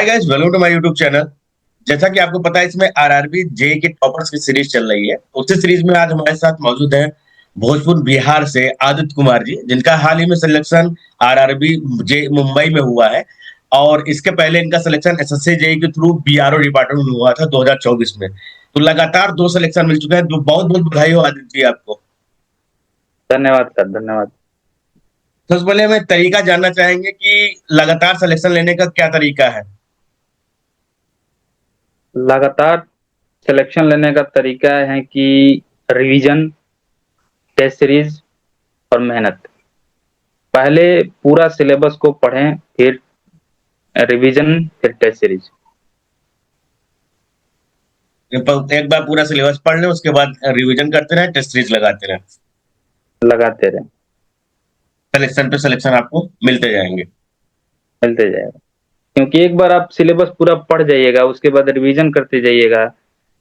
Hi guys, welcome to my YouTube channel. जैसा कि आपको पता है, इसमें आरआरबी जेई के टॉपर्स की सीरीज चल रही है। उसी सीरीज में आज हमारे साथ मौजूद हैं भोजपुर बिहार से आदित्य कुमार जी, जिनका हाल ही में सिलेक्शन आरआरबी जे मुंबई में हुआ है। और इसके पहले इनका सिलेक्शन एसएससी जेई के थ्रू बीआरओ डिपार्टमेंट में हुआ था 2024 में। तो लगातार 2 सिलेक्शन मिल चुके हैं। तो बहुत बहुत बधाई हो आदित्य जी आपको। धन्यवाद सर, धन्यवाद। सबसे पहले हमें तरीका जानना चाहेंगे कि लगातार सिलेक्शन लेने का क्या तरीका है। लगातार सिलेक्शन लेने का तरीका है कि रिवीजन, टेस्ट सीरीज और मेहनत। पहले पूरा सिलेबस को पढ़ें, फिर रिवीजन, फिर टेस्ट सीरीज। एक बार पूरा सिलेबस पढ़ लें, उसके बाद रिवीजन करते रहें, टेस्ट सीरीज लगाते रहें। लगाते रहें, सिलेक्शन पे सिलेक्शन आपको मिलते जाएंगे। मिलते जाएगा। क्योंकि एक बार आप सिलेबस पूरा पढ़ जाइएगा, उसके बाद रिवीजन करते जाइएगा,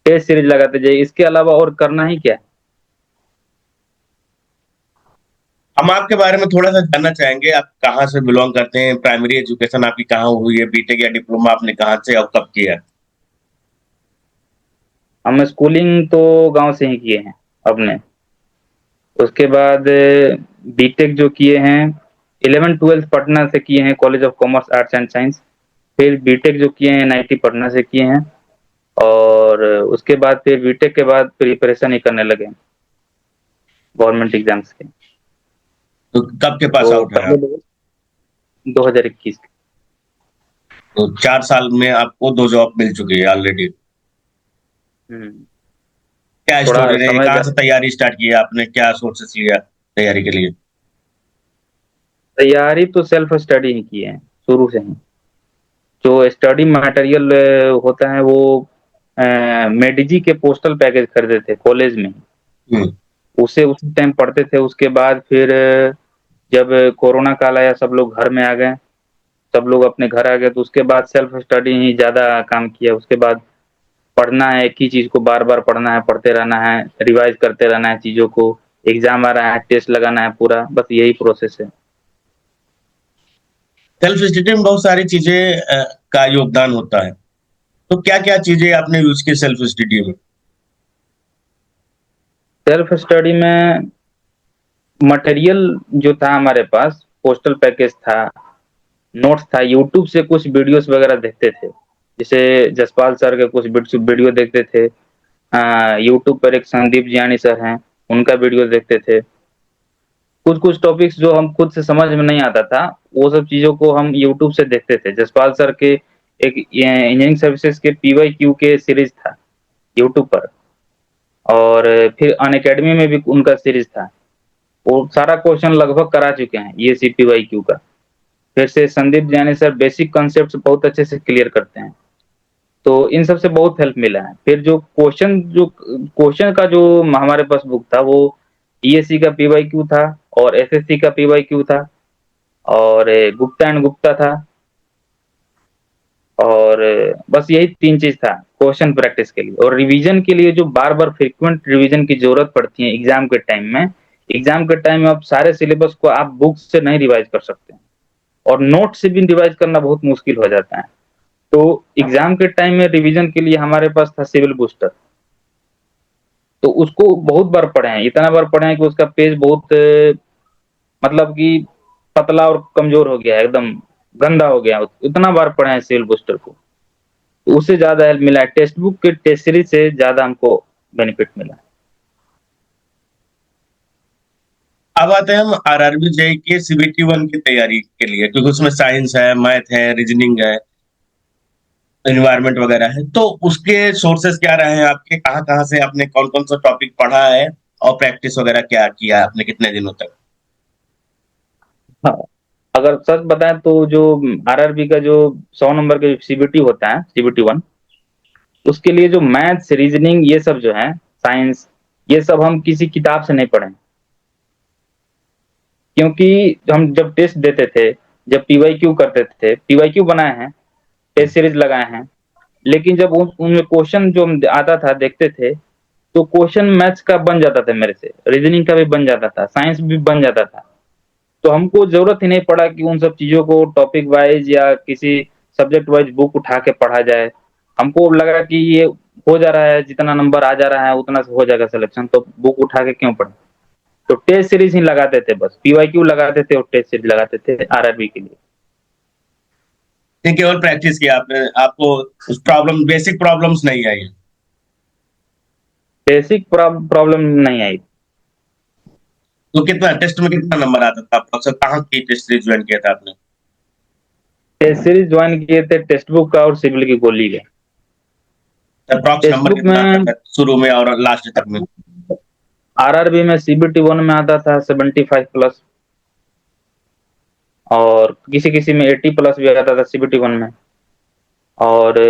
टेस्ट सीरीज लगाते जाइए। इसके अलावा और करना ही क्या है। हम आपके बारे में थोड़ा सा जानना चाहेंगे। आप कहाँ से बिलोंग करते हैं, प्राइमरी एजुकेशन आपकी कहाँ हुई है, बीटेक या डिप्लोमा आपने कहाँ से और कब किया है? हम स्कूलिंग तो गांव से ही किए हैं अपने। उसके बाद बीटेक जो किए हैं, 11th-12th पटना से किए हैं, college of commerce arts and science. फिर बीटेक जो किए हैं एनआईटी पटना से किए हैं। और उसके बाद फिर बीटेक के बाद प्रिपरेशन ही करने लगे गवर्नमेंट एग्जाम्स के। तो कब के पास तो आउट है पहले आप? 2021 के। तो 4 साल में आपको 2 जॉब मिल चुकी है ऑलरेडी। हम्म, क्या थोड़ा स्टोरी रही, समय कहाँ से तैयारी स्टार्ट की है आपने, क्या सोर्सेस लिया तैयारी के लिए? तैयारी तो सेल्फ स्टडी ही की है शुरू से ही। जो स्टडी मटेरियल होता है वो मेडिजी के पोस्टल पैकेज खरीदे थे कॉलेज में। हम्म। उसे उसी टाइम पढ़ते थे। उसके बाद फिर जब कोरोना काल आया, सब लोग घर में आ गए, सब लोग अपने घर आ गए, तो उसके बाद सेल्फ स्टडी ही ज्यादा काम किया। उसके बाद पढ़ना है, एक ही चीज को बार बार पढ़ना है, पढ़ते रहना है, रिवाइज करते रहना है चीजों को। एग्जाम आ रहा है, टेस्ट लगाना है पूरा, बस यही प्रोसेस है। सेल्फ स्टडी में बहुत सारी चीजें का योगदान होता है। तो क्या क्या चीजें आपने यूज की सेल्फ स्टडी में? सेल्फ स्टडी में मटेरियल जो था हमारे पास, पोस्टल पैकेज था, नोट्स था, यूट्यूब से कुछ वीडियोस वगैरह देखते थे। जैसे जसपाल सर के कुछ वीडियो देखते थे। यूट्यूब पर एक संदीप जियानी सर हैं, उनका वीडियो देखते थे। कुछ कुछ टॉपिक्स जो हम खुद से समझ में नहीं आता था, वो सब चीजों को हम यूट्यूब से देखते थे। जसपाल सर के एक इंजीनियरिंग सर्विसेज के पीवाई क्यू के सीरीज था यूट्यूब पर। और फिर अनअकैडमी में भी उनका सीरीज था। वो सारा क्वेश्चन लगभग करा चुके हैं ये CPY Q का। फिर से संदीप जानी सर बेसिक कॉन्सेप्ट बहुत अच्छे से क्लियर करते हैं। तो इन सब से बहुत हेल्प मिला है। फिर जो क्वेश्चन का जो हमारे पास बुक था, वो ESC का PYQ था, और SSC का PYQ था, और गुप्ता एंड गुप्ता था। और बस यही 3 चीज था क्वेश्चन प्रैक्टिस के लिए। और रिवीजन के लिए जो बार बार फ्रिक्वेंट रिवीजन की जरूरत पड़ती है एग्जाम के टाइम में। एग्जाम के टाइम में आप सारे सिलेबस को आप बुक से नहीं रिवाइज कर सकते, और नोट से भी रिवाइज करना बहुत मुश्किल हो जाता है। तो एग्जाम के टाइम में रिवीजन के लिए हमारे पास था सिविल बूस्टर। तो उसको बहुत बार पढ़े हैं, इतना बार पढ़े हैं कि उसका पेज बहुत मतलब कि पतला और कमजोर हो गया है, एकदम गंदा हो गया। इतना बार पढ़े हैं सिविल बूस्टर को, तो उससे ज्यादा हेल्प मिला है। टेक्स्ट बुक के टेस्ट सीरीज से ज्यादा हमको बेनिफिट मिला। अब आते हैं हम आरआरबी जेई के सीबीटी 1 की तैयारी के लिए, क्योंकि उसमें साइंस है, मैथ है, रीजनिंग है, एनवायरनमेंट वगैरह है। तो उसके सोर्सेस क्या रहे हैं आपके, कहाँ कहाँ से आपने कौन कौन सा टॉपिक पढ़ा है और प्रैक्टिस वगैरह क्या किया है आपने, कितने दिनों तक? हाँ, अगर सच बताएं तो जो RRB का जो 100 नंबर का CBT होता है, CBT 1, उसके लिए जो मैथ्स, रीजनिंग, ये सब जो है, साइंस, ये सब हम किसी किताब से नहीं पढ़े। क्योंकि हम जब टेस्ट देते थे, जब PYQ करते थे, PYQ बनाए हैं, टेस्ट सीरीज लगाए हैं, लेकिन जब उनमें क्वेश्चन जो आता था देखते थे, तो क्वेश्चन मैथ्स का बन जाता था मेरे से, रीजनिंग का भी बन जाता था, साइंस भी बन जाता था। तो हमको जरूरत ही नहीं पड़ा कि उन सब चीजों को टॉपिक वाइज या किसी सब्जेक्ट वाइज बुक उठा के पढ़ा जाए। हमको लगा कि ये हो जा रहा है, जितना नंबर आ जा रहा है उतना से हो जाएगा सिलेक्शन, तो बुक उठा के क्यों पढ़े। तो टेस्ट सीरीज ही लगाते थे, बस पीवाईक्यू लगाते थे और टेस्ट सीरीज लगाते थे आरआरबी के लिए। ये केवल प्रैक्टिस किया आपने, आपको प्रॉब्लम, बेसिक प्रॉब्लम्स नहीं आई। बेसिक प्रॉब्लम नहीं आई। तो कितना टेस्ट में कितना नंबर आता था आपका? अक्सर कहाँ की टेस्ट सीरीज ज्वाइन किया था आपने? टेस्ट सीरीज ज्वाइन किए थे टेक्स्ट बुक का और सिविल की गोली का। अप्रॉक्स टेक्स्ट नंबर बुक कितना आता में था शुरू में और लास्ट तक में? आरआरबी में सीबीटी 1 में आता था 75 प्लस, और किसी किसी में 80 प्लस भी आता था सीबीटी 1 में, और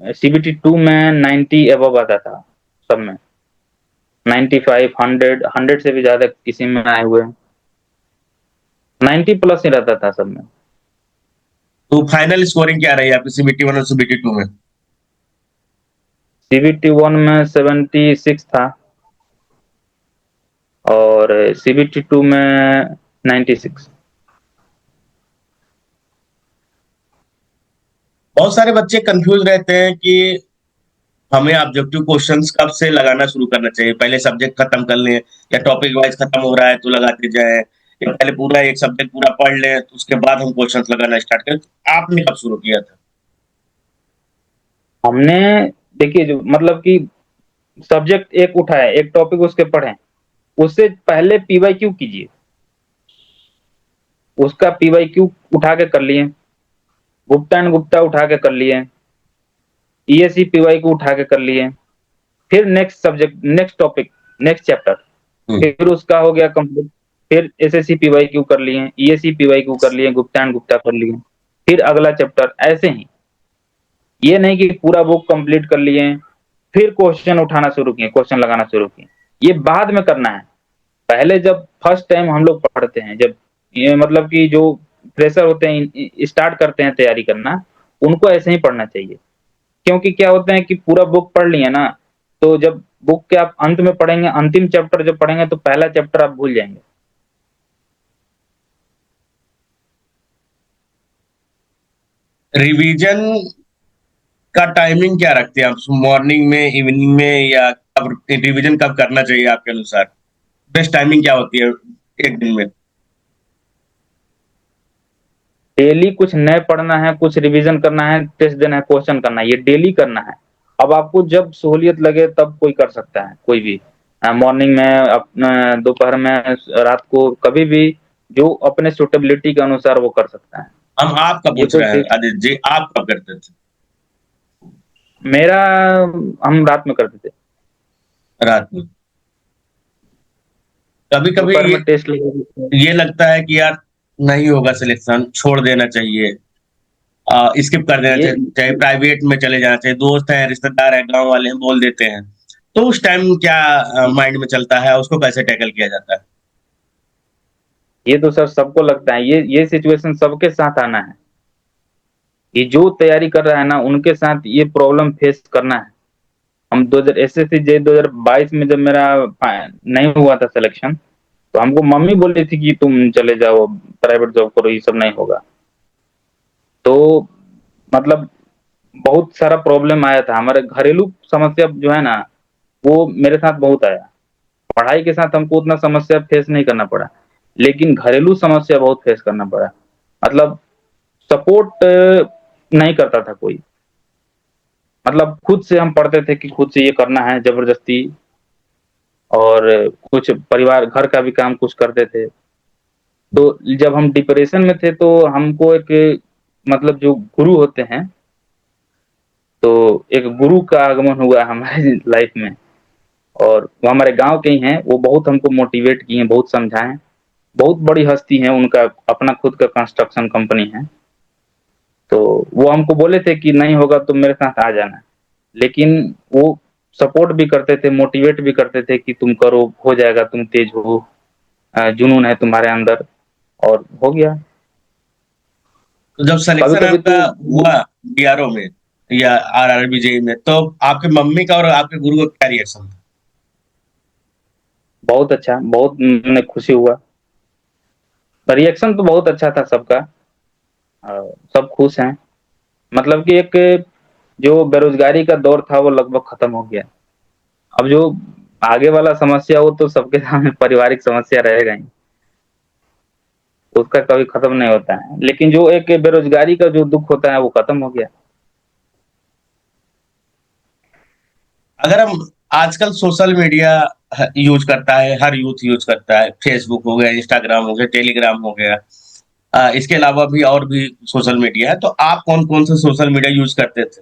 सीबीटी 2 में 90 एबव आता था सब में। 95, 100, 100 से भी ज्यादा किसी में आए हुए हैं। 90 प्लस ही रहता था सब में। तो फाइनल स्कोरिंग क्या रही आपकी सीबीटी 1 और सीबीटी 2 में? सीबीटी 1 में 76 था और सीबीटी 2 में 96। बहुत सारे बच्चे कंफ्यूज रहते हैं कि हमें ऑब्जेक्टिव क्वेश्चंस कब से लगाना शुरू करना चाहिए, पहले सब्जेक्ट खत्म कर लें या टॉपिक वाइज खत्म हो रहा है तो लगाते जाएं, या पहले पूरा एक सब्जेक्ट पूरा पढ़ लें तो उसके बाद हम क्वेश्चंस लगाना स्टार्ट करें। तो आपने कब शुरू किया था? हमने, देखिए, जो मतलब कि सब्जेक्ट एक उठाए, एक टॉपिक उसके पढ़े, उससे पहले पीवाईक्यू कीजिए। उसका पीवाईक्यू उठा के कर लिए, गुप्ता एंड गुप्ता उठा के कर लिए, ईएससी पीवाईक्यू उठा के कर लिए, फिर next subject, next topic, next chapter, hmm. फिर उसका हो गया कंप्लीट। फिर एसएससी पीवाईक्यू कर लिए, ईएससी पीवाईक्यू कर लिए, गुप्ता एंड गुप्ता कर लिए, फिर अगला चैप्टर, ऐसे ही। ये नहीं कि पूरा बुक कंप्लीट कर लिए फिर क्वेश्चन उठाना शुरू किए, क्वेश्चन लगाना शुरू किए। ये बाद में करना है। पहले जब फर्स्ट टाइम हम लोग पढ़ते हैं, जब ये मतलब कि जो फ्रेशर होते हैं स्टार्ट करते हैं तैयारी करना, उनको ऐसे ही पढ़ना चाहिए। क्योंकि क्या होता है कि पूरा बुक पढ़ लिए ना, तो जब बुक के आप अंत में पढ़ेंगे, अंतिम चैप्टर जब पढ़ेंगे, तो पहला चैप्टर आप भूल जाएंगे। रिवीजन का टाइमिंग क्या रखते हैं आप? मॉर्निंग में, इवनिंग में, या कब रिवीजन कब करना चाहिए आपके अनुसार? बेस्ट टाइमिंग क्या होती है एक दिन में? डेली कुछ नए पढ़ना है, कुछ रिवीजन करना है, टेस्ट देना है, क्वेश्चन करना है, ये डेली करना है। अब आपको जब सहूलियत लगे तब कोई कर सकता है, कोई भी। मॉर्निंग में, अपना दोपहर में, रात को, कभी भी जो अपने सुटेबिलिटी के अनुसार वो कर सकता है। हम आपका ये पूछ कोई रहे हैं फिक्स। आदित्य जी, आप कब करते थे? मेरा, हम रात में करते थे। रात में? कभी कभी दोपहर में टेस्ट लगे। ये लगता है कि यार नहीं होगा सिलेक्शन, छोड़ देना चाहिए, स्किप कर देना ये चाहिए, चाहे प्राइवेट में चले जाना चाहिए, दोस्त हैं, रिश्तेदार हैं, गांव वाले हैं, बोल देते हैं। तो उस टाइम क्या माइंड में चलता है, उसको कैसे टैकल किया जाता है? ये तो सर सबको लगता है, ये सिचुएशन सबके साथ आना है। ये जो तैयारी कर रहा है ना, उनके साथ ये प्रॉब्लम फेस करना है। हम 2000 एसएससी जे 2022 में जब मेरा नहीं हुआ था सिलेक्शन, तो हमको मम्मी बोल रही थी कि तुम चले जाओ, प्राइवेट जॉब करो, ये सब नहीं होगा। तो मतलब बहुत सारा प्रॉब्लम आया था। हमारे घरेलू समस्या जो है ना, वो मेरे साथ बहुत आया। पढ़ाई के साथ हमको उतना समस्या फेस नहीं करना पड़ा, लेकिन घरेलू समस्या बहुत फेस करना पड़ा। मतलब सपोर्ट नहीं करता था कोई। मतलब खुद से हम पढ़ते थे कि खुद से ये करना है जबरदस्ती, और कुछ परिवार घर का भी काम कुछ करते थे। तो जब हम डिप्रेशन में थे, तो हमको एक, मतलब जो गुरु होते हैं, तो एक गुरु का आगमन हुआ हमारे लाइफ में। और वो हमारे गांव के ही हैं, वो बहुत हमको मोटिवेट किए, बहुत समझाएं। बहुत बड़ी हस्ती है, उनका अपना खुद का कंस्ट्रक्शन कंपनी है। तो वो हमको बोले थे कि नहीं होगा तो मेरे साथ आ जाना। लेकिन वो सपोर्ट भी करते थे, मोटिवेट भी करते थे कि तुम करो, हो जाएगा, तुम तेज हो, जुनून है तुम्हारे अंदर, और हो गया। तो जब कभी सिलेक्शन कभी आपका तो हुआ बीआरओ में या आरआरबी जेई में, तो आपके मम्मी का और आपके गुरु का क्या रिएक्शन था? बहुत अच्छा, बहुत मैंने खुशी हुआ। रिएक्शन तो बहुत अच्छा था सबका, सब खुश हैं। मतलब कि एक जो बेरोजगारी का दौर था वो लगभग खत्म हो गया। अब जो आगे वाला समस्या वो तो सबके सामने पारिवारिक समस्या रहेगा ही, उसका कभी खत्म नहीं होता है। लेकिन जो एक बेरोजगारी का जो दुख होता है वो खत्म हो गया। अगर हम आजकल सोशल मीडिया यूज करता है, हर यूथ यूज करता है, फेसबुक हो गया, इंस्टाग्राम हो गया, टेलीग्राम हो गया, इसके अलावा भी और भी सोशल मीडिया है, तो आप कौन कौन से सोशल मीडिया यूज करते थे?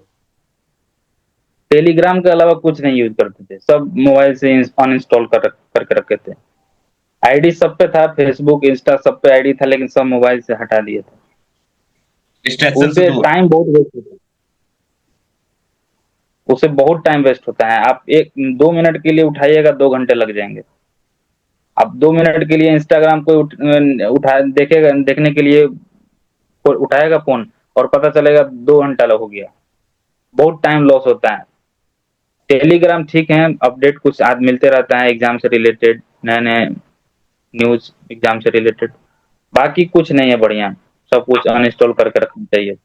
टेलीग्राम के अलावा कुछ नहीं यूज करते थे, सब मोबाइल से अनइंस्टॉल करके रखे थे। आईडी सब पे था, फेसबुक इंस्टा सब पे आईडी था, लेकिन सब मोबाइल से हटा दिए थे। डिस्ट्रैक्शन से उससे दूर। टाइम बहुत वेस्ट होता है। उससे बहुत टाइम वेस्ट होता है। आप एक 2 मिनट के लिए उठाइएगा, 2 घंटे लग जाएंगे। आप 2 मिनट के लिए इंस्टाग्राम को उठा देखेगा, देखने के लिए उठाएगा फोन, और पता चलेगा 2 घंटा हो गया। बहुत टाइम लॉस होता है। टेलीग्राम ठीक है, अपडेट कुछ आज मिलते रहता है एग्जाम से रिलेटेड, नए नए न्यूज एग्जाम से रिलेटेड। बाकी कुछ नहीं है बढ़िया, सब कुछ अनइंस्टॉल करके रखना चाहिए।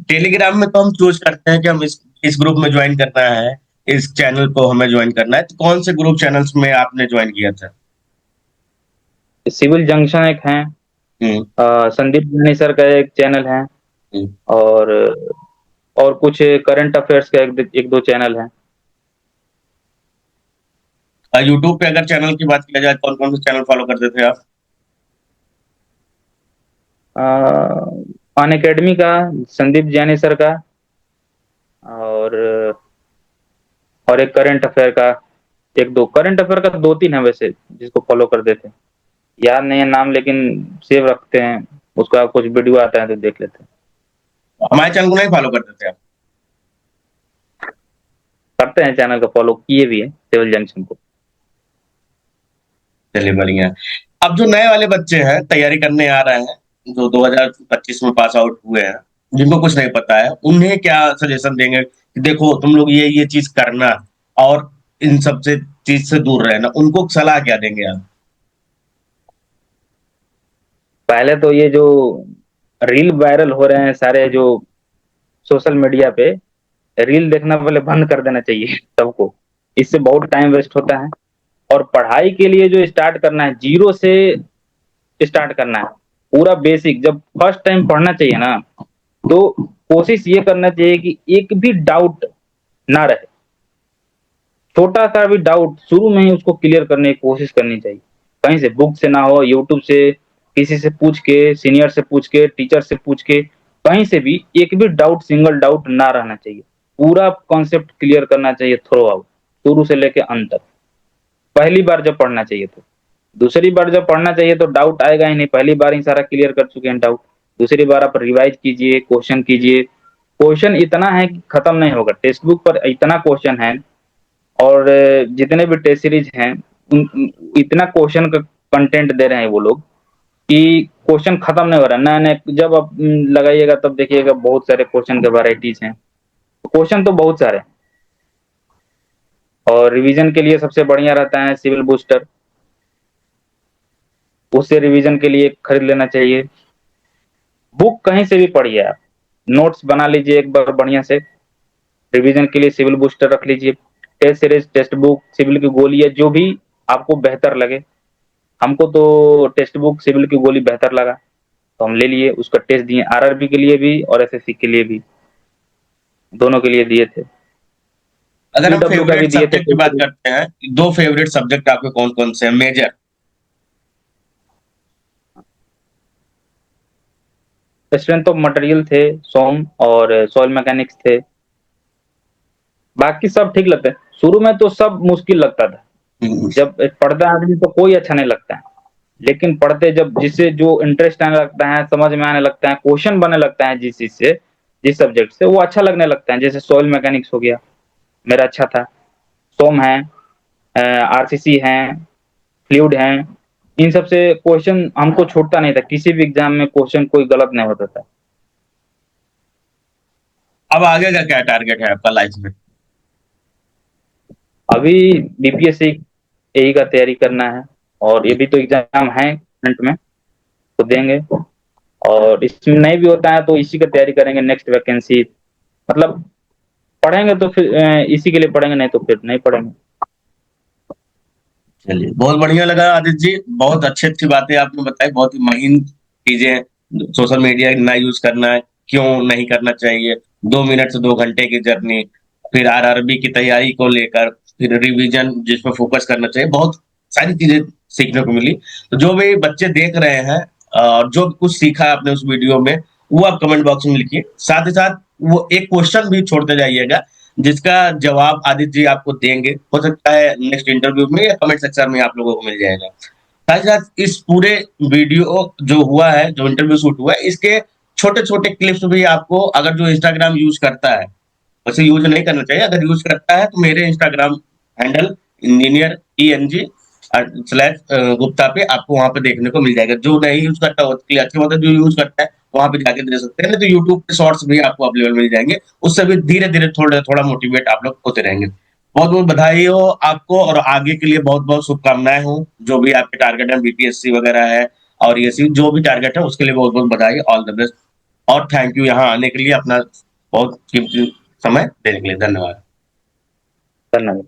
टेलीग्राम में तो हम चूज करते हैं कि हम इस ग्रुप में ज्वाइन करना है, इस चैनल को हमें ज्वाइन करना है, तो कौन से ग्रुप चैनल्स में आपने ज्वाइन किया था? सिविल जंक्शन एक है, हम्म। संदीप जानी सर का एक चैनल है, हम्म। और कुछ करंट अफेयर्स का एक दो चैनल है। यूट्यूब पे अगर चैनल की बात किया जाए, कौन कौन से चैनल फॉलो करते थे आप? अन अकेडमी का, संदीप जानी सर का, और एक करंट अफेयर का, एक दो करंट अफेयर का, दो तीन है वैसे जिसको फॉलो करते थे। याद नहीं है नाम, लेकिन सेव रखते हैं, उसका कुछ वीडियो आता है तो देख लेते हैं। हमारे चैनल को नहीं फॉलो करते थे आप? करते हैं, चैनल को फॉलो किए भी है, सिविल जंक्शन को। चलिए बढ़िया। अब जो नए वाले बच्चे हैं, तैयारी करने आ रहे हैं, जो 2025 में पास आउट हुए हैं, जिनको कुछ नहीं पता है, उन्हें क्या सजेशन देंगे कि देखो तुम लोग ये चीज करना, और इन सब से चीज से दूर रहना, उनको सलाह क्या देंगे आप? पहले तो ये जो रील वायरल हो रहे हैं सारे जो सोशल मीडिया पे, रील देखना पहले बंद कर देना चाहिए सबको। इससे बहुत टाइम वेस्ट होता है। और पढ़ाई के लिए जो स्टार्ट करना है, जीरो से स्टार्ट करना है, पूरा बेसिक जब फर्स्ट टाइम पढ़ना चाहिए ना, तो कोशिश ये करना चाहिए कि एक भी डाउट ना रहे। छोटा सा भी डाउट शुरू में ही उसको क्लियर करने की कोशिश करनी चाहिए। कहीं से बुक से ना हो, यूट्यूब से, किसी से पूछ के, सीनियर से पूछ के, टीचर से पूछ के, कहीं से भी एक भी डाउट, सिंगल डाउट ना रहना चाहिए। पूरा कॉन्सेप्ट क्लियर करना चाहिए थ्रो आउट, शुरू से लेके अंत तक। पहली बार जब पढ़ना चाहिए तो, दूसरी बार जब पढ़ना चाहिए तो डाउट आएगा ही नहीं, पहली बार ही सारा क्लियर कर चुके हैं डाउट। दूसरी बार आप रिवाइज कीजिए, क्वेश्चन कीजिए। क्वेश्चन इतना है कि खत्म नहीं होगा, टेक्स्ट बुक पर इतना क्वेश्चन है, और जितने भी टेस्ट सीरीज हैं, इतना क्वेश्चन का कंटेंट दे रहे हैं वो लोग कि क्वेश्चन खत्म नहीं हो रहा। नया नया जब आप लगाइएगा तब देखिएगा बहुत सारे क्वेश्चन के वैरायटीज हैं। क्वेश्चन तो बहुत सारे हैं। और रिवीजन के लिए सबसे बढ़िया रहता है सिविल बूस्टर, उससे रिवीजन के लिए खरीद लेना चाहिए। बुक कहीं से भी पढ़िए आप, नोट्स बना लीजिए एक बार बढ़िया से, रिवीजन के लिए सिविल बूस्टर रख लीजिए। Test series, text book, civil की गोली है, जो भी आपको बेहतर लगे। हमको तो टेक्स्ट बुक सिविल की गोली बेहतर लगा, तो हम ले लिए, उसका टेस्ट दिए, आरआरबी के लिए भी और एसएससी के लिए भी, दोनों के लिए दिए थे। अगर हम पीडब्ल्यू का भी फेवरेट दिए थे सब्जेक्ट की बात करते हैं, दो फेवरेट सब्जेक्ट आपके कौन कौन से हैं मेजर? स्ट्रेंथ ऑफ मटेरियल थे, सोम और सॉइल मैकेनिक्स थे। बाकी सब ठीक लगते हैं, शुरू में तो सब मुश्किल लगता था। हम्म। जब पढ़ता आदमी तो कोई अच्छा नहीं लगता है, लेकिन पढ़ते जब जिससे जो इंटरेस्ट आने लगता है, समझ में आने लगता है, क्वेश्चन बनने लगता है जिस चीज से, जिस सब्जेक्ट से, वो अच्छा लगने लगता है। जैसे सॉइल मैकेनिक्स हो गया, मेरा अच्छा था। सोम है, आरसीसी है, फ्लूइड है, इन सब से क्वेश्चन हमको छूटता नहीं था, किसी भी एग्जाम में क्वेश्चन कोई गलत नहीं होता था। अब आगे का क्या टारगेट है आपका लाइफ में? अभी बीपीएससी यही का तैयारी करना है, और ये भी तो एग्जाम है फ्रंट में, तो देंगे। और इसमें नहीं भी होता है तो इसी का तैयारी करेंगे, नेक्स्ट वैकेंसी मतलब पढ़ेंगे तो फिर इसी के लिए पढ़ेंगे, नहीं तो फिर नहीं पढ़ेंगे। चलिए, बहुत बढ़िया लगा आदित्य जी, बहुत अच्छी-अच्छी बातें आपने बताई, बहुत ही महीन चीज़ें, सोशल मीडिया ना यूज़ करना है, क्यों नहीं करना चाहिए, 2 मिनट से 2 घंटे की जर्नी, फिर आरआरबी की तैयारी को लेकर, फिर रिवीजन जिसमें फ़ोकस करना चाहिए, बहुत सारी चीज़ें सीखने को मिली। तो जो भी बच्चे देख रहे हैं जो कुछ सीखा आपने उस वीडियो में, वो आप कमेंट बॉक्स में लिखिए। साथ ही साथ वो एक क्वेश्चन भी छोड़ते जाइएगा जिसका जवाब आदित्य जी आपको देंगे। हो सकता है नेक्स्ट इंटरव्यू में या कमेंट सेक्शन में आप लोगों को मिल जाएगा। साथ ही साथ इस पूरे वीडियो जो हुआ है, जो इंटरव्यू शूट हुआ है, इसके छोटे-छोटे क्लिप्स भी आपको अगर जो इंस्टाग्राम यूज़ करता है, वैसे यूज़ नहीं करना चाहिए, अगर यूज़ करता है तो मेरे Instagram handle engineer ENG slash Gupta पे आपको वहाँ पे देखने को मिल जाएगा। जो नहीं यूज़ करता है उसके लिए अच्छी बात है, जो यूज़ करता है वहाँ पे जाके दे सकते हैं, नहीं तो यूट्यूब पे शॉर्ट्स भी आपको अवेलेबल मिल जाएँगे। उससे भी धीरे-धीरे थोड़ा-थोड़ा मोटिवेट आप लोग होते रहेंगे। बहुत-बहुत बधाई हो आपको और आगे के लिए बहुत-बहुत शुभकामनाएँ हो। जो भी आपके टारगेट है बीपीएससी वगैरह है और ये सी जो भी टारगेट है उसके लिए बहुत-बहुत बधाई, ऑल द बेस्ट और थैंक यू यहाँ आने के लिए, अपना बहुत कीमती समय देने के लिए। धन्यवाद। धन्यवाद।